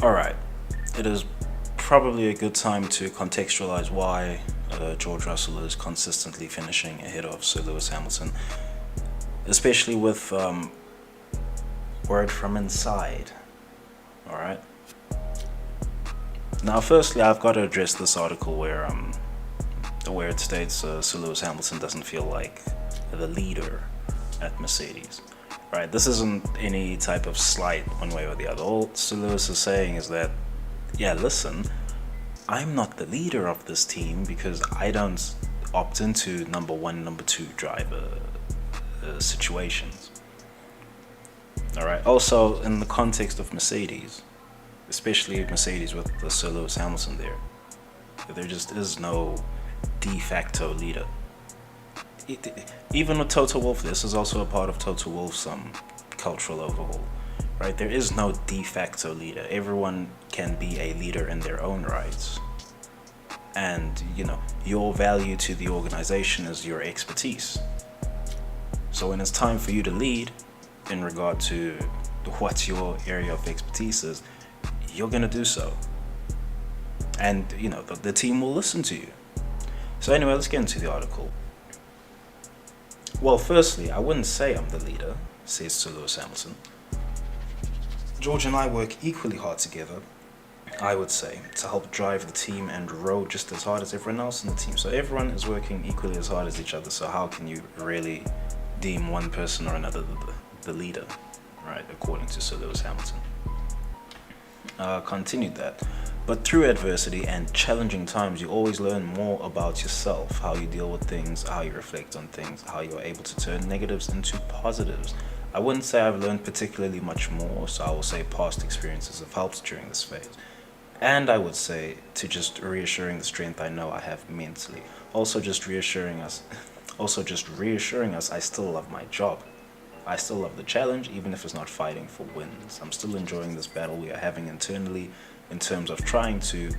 Alright, it is probably a good time to contextualize why George Russell is consistently finishing ahead of Sir Lewis Hamilton, especially with word from inside. Alright. Now, firstly, I've got to address this article where it states Sir Lewis Hamilton doesn't feel like the leader at Mercedes. Right, this isn't any type of slight one way or the other. All Sir Lewis is saying is that, yeah, listen, I'm not the leader of this team because I don't opt into number one, number two driver situations. Alright, also in the context of Mercedes, especially Mercedes with the Sir Lewis Hamilton there just is no de facto leader. Even with Toto Wolff, this is also a part of Toto Wolff's cultural overhaul, right? There is no de facto leader. Everyone can be a leader in their own rights, and your value to the organization is your expertise. So when it's time for you to lead in regard to what your area of expertise is, you're gonna do so, and the team will listen to you. So anyway, let's get into the article. Well, firstly, I wouldn't say I'm the leader, says Sir Lewis Hamilton. George and I work equally hard together, I would say, to help drive the team and row just as hard as everyone else in the team. So everyone is working equally as hard as each other, so how can you really deem one person or another the leader, right, according to Sir Lewis Hamilton. Continued that. But through adversity and challenging times, you always learn more about yourself, how you deal with things, how you reflect on things, how you're able to turn negatives into positives. I wouldn't say I've learned particularly much more, so I will say past experiences have helped during this phase. And I would say to just reassuring the strength I know I have mentally. Also just reassuring us I still love my job. I still love the challenge, even if it's not fighting for wins. I'm still enjoying this battle we are having internally in terms of trying to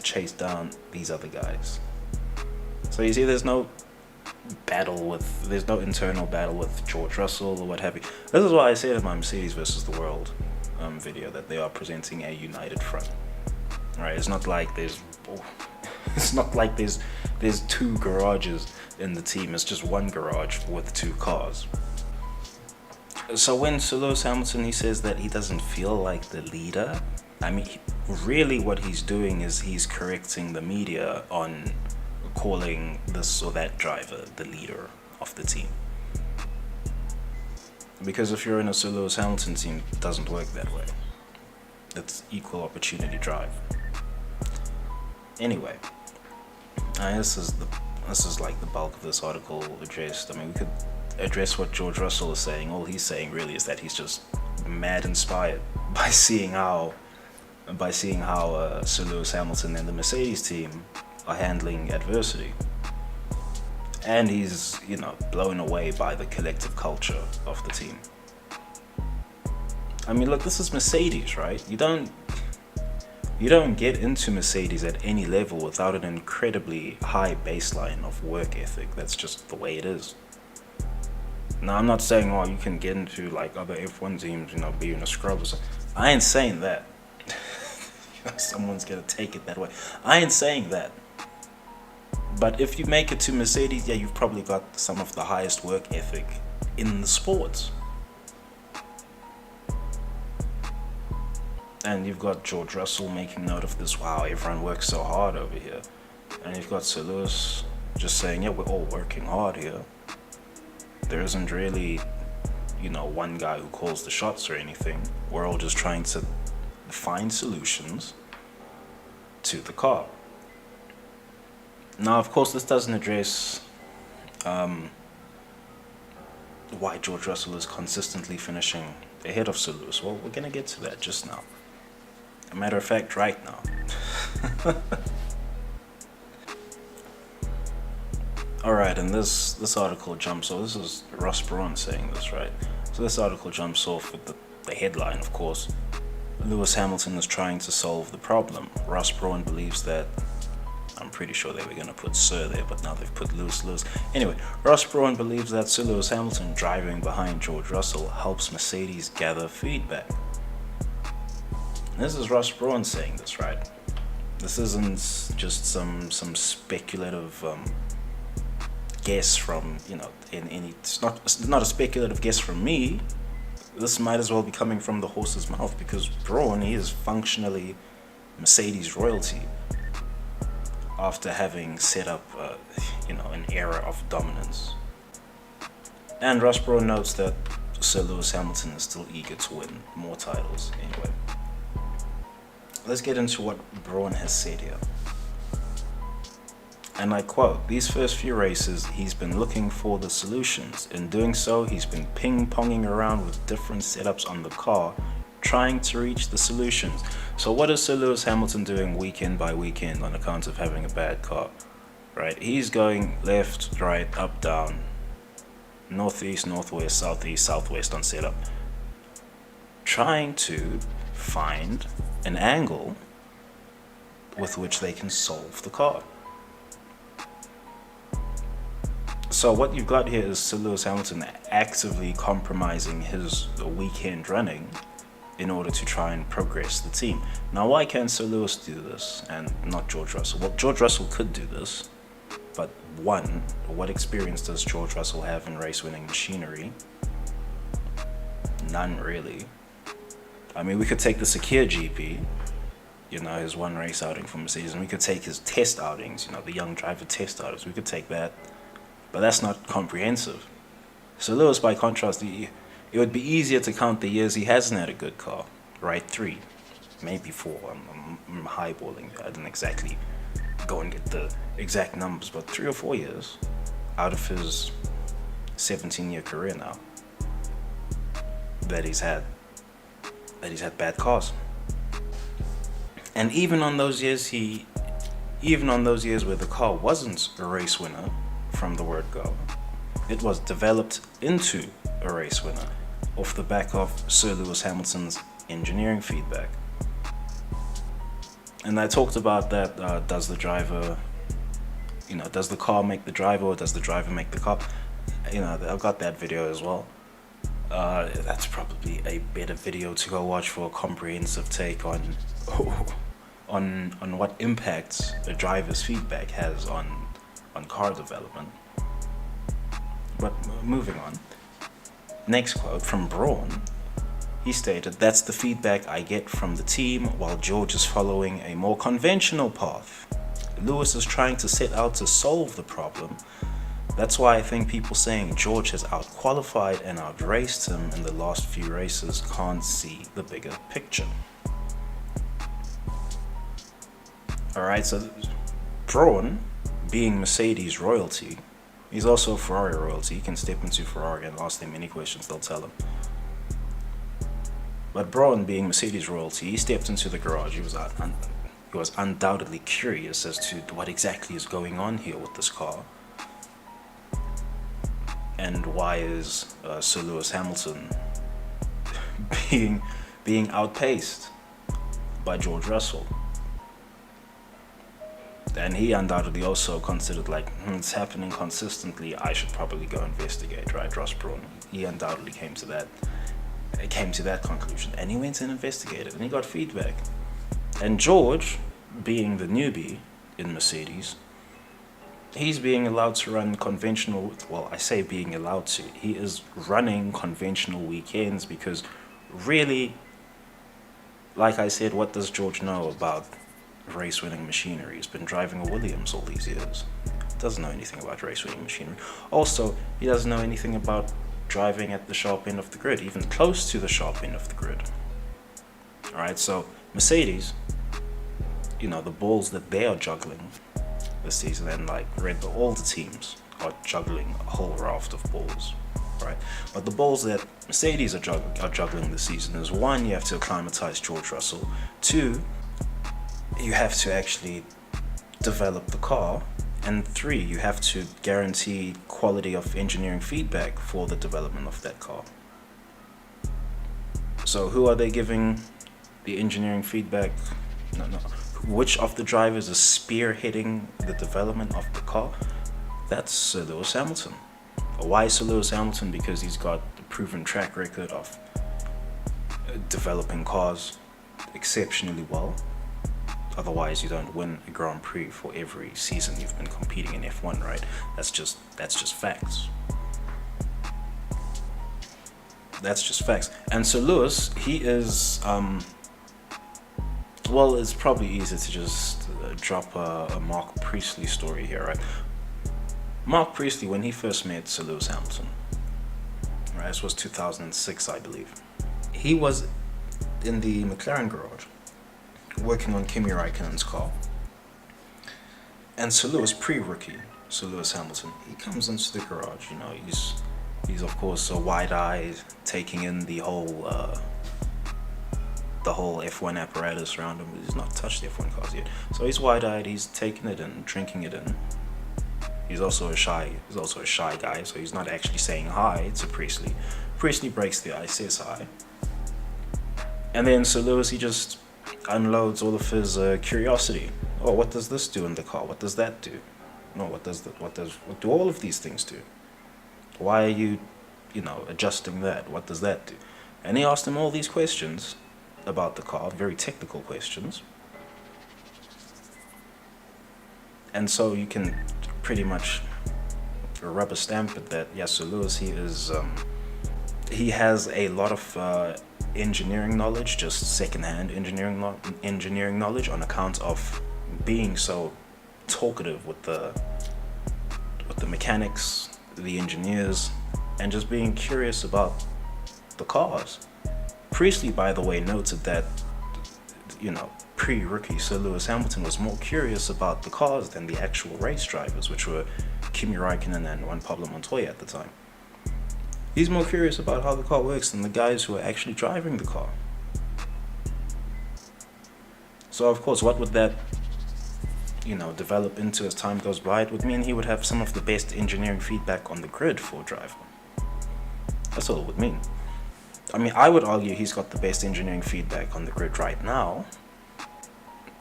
chase down these other guys. So you see, there's no internal battle with George Russell or what have you. This is why I said in my Mercedes versus the World video that they are presenting a united front. Right? It's not like there's two garages in the team. It's just one garage with two cars. So when Sir Lewis Hamilton, he says that he doesn't feel like the leader, I mean, really what he's doing is he's correcting the media on calling this or that driver the leader of the team. Because if you're in a Sir Lewis Hamilton team, it doesn't work that way. It's equal opportunity drive. Anyway, this is like the bulk of this article addressed. I mean, we could address what George Russell is saying. All he's saying really is that he's just mad inspired by seeing how Sir Lewis Hamilton and the Mercedes team are handling adversity, and he's blown away by the collective culture of the team. I mean, look, this is Mercedes, right? You don't get into Mercedes at any level without an incredibly high baseline of work ethic. That's just the way it is. Now, I'm not saying, you can get into like other F1 teams, being a scrub or something. I ain't saying that. Someone's gonna take it that way. I ain't saying that. But if you make it to Mercedes, yeah, you've probably got some of the highest work ethic in the sport. And you've got George Russell making note of this. Wow, everyone works so hard over here. And you've got Sir Lewis just saying, yeah, we're all working hard here. There isn't really, one guy who calls the shots or anything. We're all just trying to find solutions to the car. Now, of course, this doesn't address why George Russell is consistently finishing ahead of Sir Lewis. Well, we're going to get to that just now. A matter of fact, right now. Alright, and this article jumps off. This is Ross Brawn saying this, right? So this article jumps off with the headline, of course. Lewis Hamilton is trying to solve the problem. Ross Brawn believes that, I'm pretty sure they were going to put Sir there, but now they've put Lewis. Anyway, Ross Brawn believes that Sir Lewis Hamilton driving behind George Russell helps Mercedes gather feedback. This is Ross Brawn saying this, right? This isn't just some speculative guess from, in any. It's not a speculative guess from me. This might as well be coming from the horse's mouth, because Brawn, he is functionally Mercedes royalty after having set up, an era of dominance. And Ross Brawn notes that Sir Lewis Hamilton is still eager to win more titles. Anyway, let's get into what Brawn has said here. And I quote, "These first few races, he's been looking for the solutions. In doing so, he's been ping-ponging around with different setups on the car, trying to reach the solutions." So what is Sir Lewis Hamilton doing weekend by weekend on account of having a bad car? Right? He's going left, right, up, down, northeast, northwest, southeast, southwest on setup, trying to find an angle with which they can solve the car. So what you've got here is Sir Lewis Hamilton actively compromising his weekend running in order to try and progress the team. Now, why can't Sir Lewis do this and not George Russell? Well, George Russell could do this, but one, what experience does George Russell have in race-winning machinery? None, really. I mean, we could take the Sakir GP, his one race outing for Mercedes, and we could take his test outings, the young driver test outings. We could take that. But that's not comprehensive. So Lewis, by contrast, it would be easier to count the years he hasn't had a good car, right? 3, maybe 4. I'm highballing. I didn't exactly go and get the exact numbers, but 3 or 4 years out of his 17-year career now that he's had bad cars. And even on those years where the car wasn't a race winner from the word go, it was developed into a race winner off the back of Sir Lewis Hamilton's engineering feedback. And I talked about that, does the car make the driver, or does the driver make the car? I've got that video as well. That's probably a better video to go watch for a comprehensive take on what impacts a driver's feedback has on car development. But moving on. Next quote from Brawn. He stated, "That's the feedback I get from the team, while George is following a more conventional path. Lewis is trying to set out to solve the problem. That's why I think people saying George has outqualified and outraced him in the last few races can't see the bigger picture." Alright, so Brawn, being Mercedes royalty, he's also Ferrari royalty. He can step into Ferrari and ask them any questions, they'll tell him. But Brawn, being Mercedes royalty, he stepped into the garage. He was undoubtedly curious as to what exactly is going on here with this car. And why is Sir Lewis Hamilton being outpaced by George Russell? And he undoubtedly also considered, it's happening consistently, I should probably go investigate, right? Ross Brawn, he undoubtedly came to that conclusion, and he went and investigated, and he got feedback. And George, being the newbie in Mercedes, he's being allowed to run conventional, well, I say being allowed to, he is running conventional weekends, because really, like I said, what does George know about race-winning machinery? He's been driving a Williams all these years. Doesn't know anything about race-winning machinery. Also, he doesn't know anything about driving at the sharp end of the grid, even close to the sharp end of the grid. Alright, so Mercedes, the balls that they are juggling this season, and Red Bull, all the teams are juggling a whole raft of balls, right? But the balls that Mercedes are juggling this season is, 1, you have to acclimatize George Russell. 2, you have to actually develop the car. And 3, you have to guarantee quality of engineering feedback for the development of that car. So who are they giving the engineering feedback? No. Which of the drivers is spearheading the development of the car? That's Sir Lewis Hamilton. Why Sir Lewis Hamilton? Because he's got the proven track record of developing cars, exceptionally well. Otherwise, you don't win a Grand Prix for every season you've been competing in F1, right? That's just facts. That's just facts. And so Lewis, he is, well, it's probably easier to just drop a Mark Priestley story here, right? Mark Priestley, when he first met Sir Lewis Hamilton, right, this was 2006, I believe. He was in the McLaren garage, working on Kimi Raikkonen's car. And Sir Lewis, pre-rookie, Sir Lewis Hamilton, he comes into the garage, you know, he's of course wide-eyed, taking in the whole F1 apparatus around him. He's not touched the F1 cars yet. So he's wide-eyed, he's taking it in, drinking it in. He's also a shy guy, so he's not actually saying hi to Priestley. Priestley breaks the ice, says hi. And then Sir Lewis, he just unloads all of his curiosity. Oh, what does this do in the car? What does that do? No, what do all of these things do? Why are you, adjusting that? What does that do? And he asked him all these questions about the car, very technical questions. And so you can pretty much rubber stamp it that, yes, Sir Lewis, he has a lot of engineering knowledge, just secondhand engineering knowledge, on account of being so talkative with the mechanics, the engineers, and just being curious about the cars. Priestley, by the way, noted that, pre-rookie Sir Lewis Hamilton was more curious about the cars than the actual race drivers, which were Kimi Raikkonen and Juan Pablo Montoya at the time. He's more curious about how the car works than the guys who are actually driving the car. So of course, what would that, develop into as time goes by? It would mean he would have some of the best engineering feedback on the grid for a driver. That's all it would mean. I mean, I would argue he's got the best engineering feedback on the grid right now.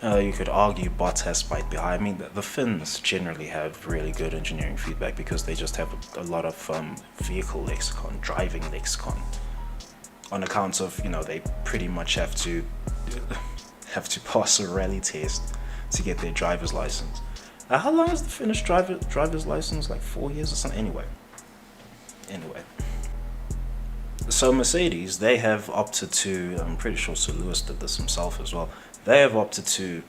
You could argue Bottas might be high. I mean, the Finns generally have really good engineering feedback because they just have a lot of vehicle lexicon, driving lexicon, on account of, they pretty much have to pass a rally test to get their driver's license. How long is the Finnish driver's license? Like 4 years or something? Anyway. So Mercedes, they have opted to, I'm pretty sure Sir Lewis did this himself as well, they have opted to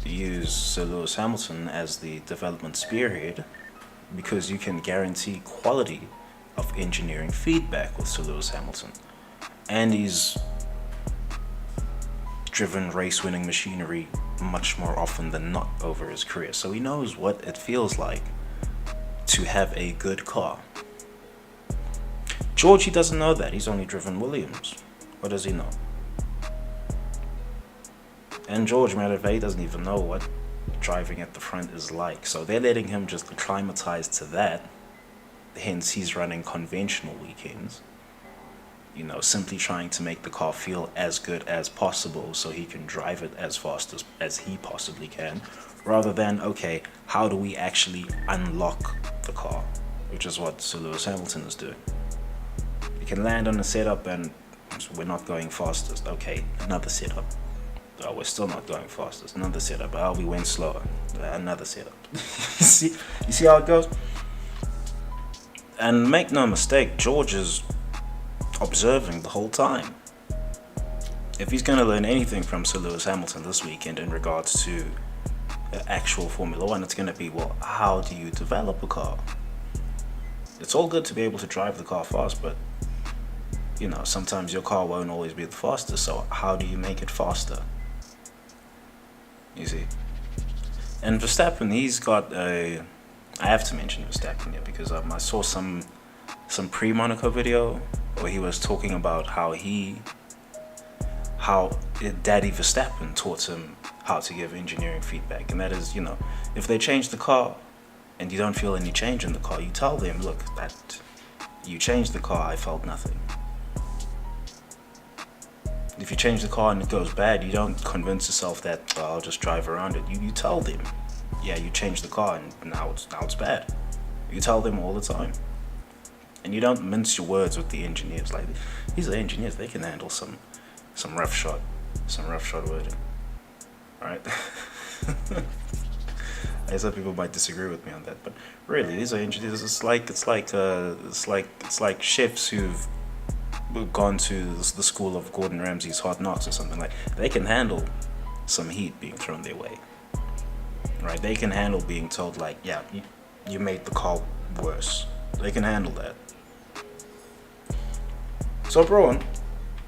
use Sir Lewis Hamilton as the development spearhead because you can guarantee quality of engineering feedback with Sir Lewis Hamilton. And he's driven race-winning machinery much more often than not over his career, so he knows what it feels like to have a good car. George, he doesn't know that. He's only driven Williams. What does he know? And George Maravey doesn't even know what driving at the front is like. So they're letting him just acclimatize to that. Hence, he's running conventional weekends. Simply trying to make the car feel as good as possible so he can drive it as fast as he possibly can. Rather than, okay, how do we actually unlock the car? Which is what Sir Lewis Hamilton is doing. You can land on a setup and we're not going fastest. Okay, another setup. Oh, we're still not going fastest. Another setup. Oh, we went slower. Another setup. You see how it goes? And make no mistake, George is observing the whole time. If he's going to learn anything from Sir Lewis Hamilton this weekend in regards to actual Formula One, it's going to be, well, how do you develop a car? It's all good to be able to drive the car fast, but sometimes your car won't always be the fastest, so how do you make it faster? You see? And Verstappen, he's got I have to mention Verstappen here because I saw some pre-Monaco video where he was talking about how Daddy Verstappen taught him how to give engineering feedback, and that is, if they change the car and you don't feel any change in the car, you tell them, look, that you changed the car, I felt nothing. If you change the car and it goes bad, you don't convince yourself that I'll just drive around it. You tell them, yeah, you changed the car and now it's bad. You tell them all the time. And you don't mince your words with the engineers. Like, these are engineers, they can handle some roughshod some roughshod wording, right? I guess some people might disagree with me on that, but really, these are interesting. It's like chefs who've gone to the school of Gordon Ramsay's Hard Knocks or something. Like, they can handle some heat being thrown their way, right? They can handle being told, like, yeah, you made the car worse. They can handle that. So Brawn,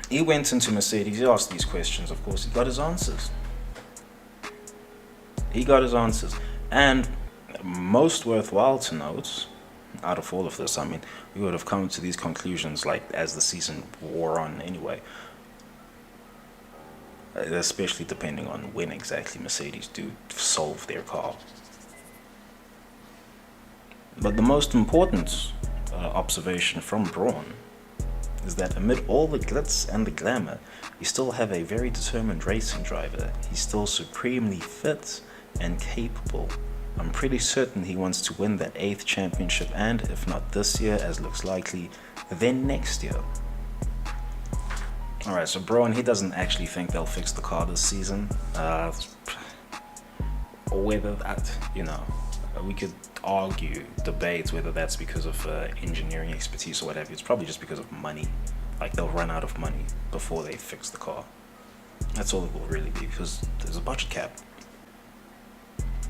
he went into Mercedes, he asked these questions, of course, he got his answers. And most worthwhile to note, out of all of this, I mean, we would have come to these conclusions like as the season wore on anyway. Especially depending on when exactly Mercedes do solve their car. But the most important observation from Brawn is that amid all the glitz and the glamour, you still have a very determined racing driver. He's still supremely fit and capable. I'm pretty certain he wants to win that 8th championship, and if not this year, as looks likely, then next year. Alright, so Brawn, he doesn't actually think they'll fix the car this season. Whether that, we could argue, debate whether that's because of engineering expertise or whatever. It's probably just because of money. Like, they'll run out of money before they fix the car. That's all it will really be, because there's a budget cap.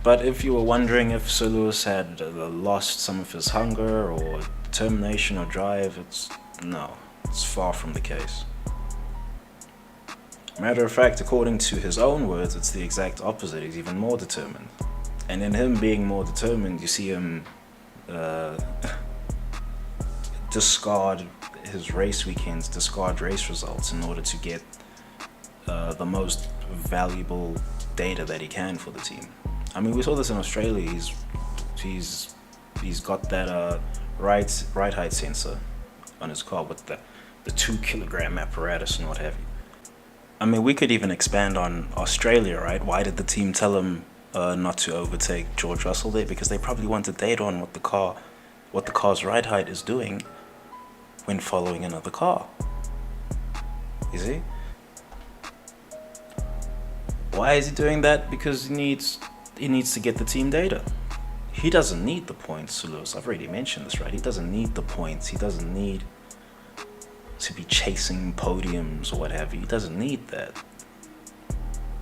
But if you were wondering if Sir Lewis had lost some of his hunger or determination or drive, it's far from the case. Matter of fact, according to his own words, it's the exact opposite. He's even more determined. And in him being more determined, you see him discard his race weekends, discard race results in order to get the most valuable data that he can for the team. I mean, we saw this in Australia. He's got that right height sensor on his car with the 2 kilogram apparatus and what have you. I mean, we could even expand on Australia, right? Why did the team tell him not to overtake George Russell there? Because they probably wanted data on what the car's ride height is doing when following another car. You see? Why is he doing that? Because he needs to get the team data. He doesn't need the points, Lewis. I've already mentioned this, right? He doesn't need the points. He doesn't need to be chasing podiums or whatever. He doesn't need that.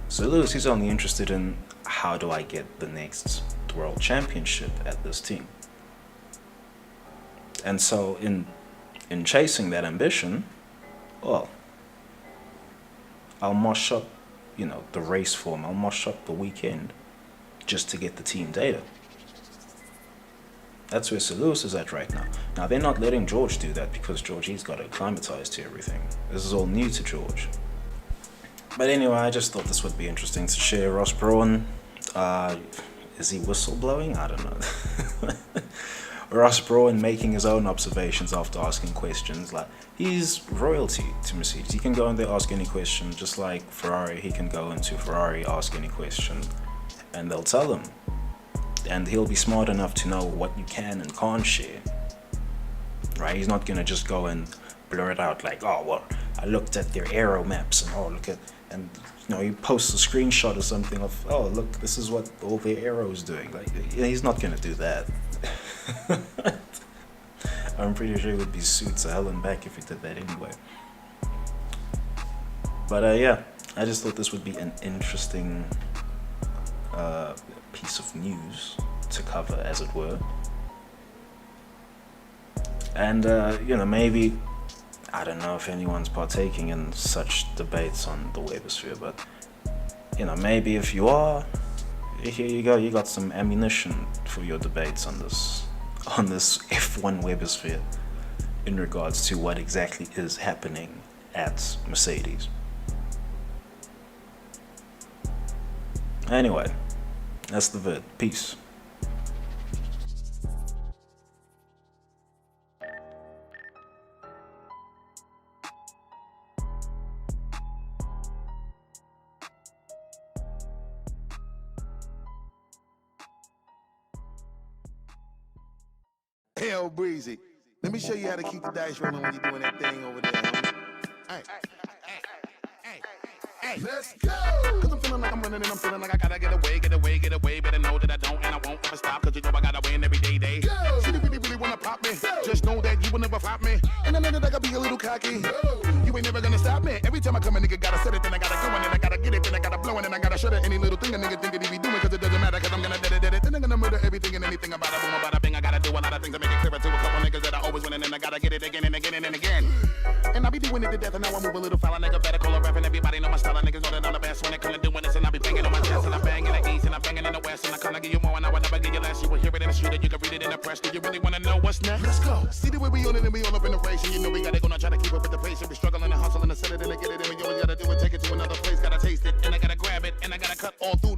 So Lewis, he's only interested in, how do I get the next world championship at this team? And so in chasing that ambition, well, I'll mosh up, the race form. I'll mosh up the weekend just to get the team data. That's where Sir Lewis is at right now. Now, they're not letting George do that because George, he's got to acclimatize to everything. This is all new to George. But anyway, I just thought this would be interesting to share. Ross Brawn, is he whistleblowing? I don't know. Ross Brawn making his own observations after asking questions. Like, he's royalty to Mercedes. He can go in there, ask any question, just like Ferrari. He can go into Ferrari, ask any question, and they'll tell him. And he'll be smart enough to know what you can and can't share. Right? He's not gonna just go and blur it out like, oh well, I looked at their aero maps and he posts a screenshot or something of, oh look, this is what all their aero is doing. Like, he's not gonna do that. I'm pretty sure he would be sued to hell and back if he did that anyway. But yeah, I just thought this would be an interesting piece of news to cover, as it were. And maybe, I don't know if anyone's partaking in such debates on the Webosphere, but maybe if you are, here you go, you got some ammunition for your debates on this F1 Webosphere in regards to what exactly is happening at Mercedes. Anyway, that's the vid. Peace. Hell breezy. Let me show you how to keep the dice rolling when you're doing that thing over there. Hey, hey, Hey, let's go. Cause I'm feeling like I'm running and I'm feeling like I gotta get away, get away, get away. Better know that I don't and I won't ever stop. Cause you know I gotta win every day. Go. See, you really wanna pop me. Go. Just know that you will never flop me. And I know that I gotta be a little cocky. Go. You ain't never gonna stop me. Every time I come a nigga gotta set it, then I gotta go and then I gotta get it, then I gotta blow and then I gotta shut it. Any little thing a nigga think that he be doing, cause it doesn't matter, cause I'm gonna dead it. Then I'm gonna murder everything and anything about it. Boom, about a bing. I gotta do a lot of things to make it clearer to a couple niggas that I always win and then I gotta get it again and again and again. And I be doing it to death and now I move a little foul. Nigga better call a ref and everybody know my style. Niggas know that I'm the best when it comes to doing this and I be banging on my chest and I bang in the east and I banging in the west and I can't give you more and I will never give you less. You will hear it in the street and you can read it in the press. Do you really wanna know what's next? Let's go. See the way we on it and we all up in the race and you know we gotta go now try to keep up with the pace and we struggling and hustling and set it and I get it and we always gotta do it, take it to another place, gotta taste it and I gotta grab it and I gotta cut all through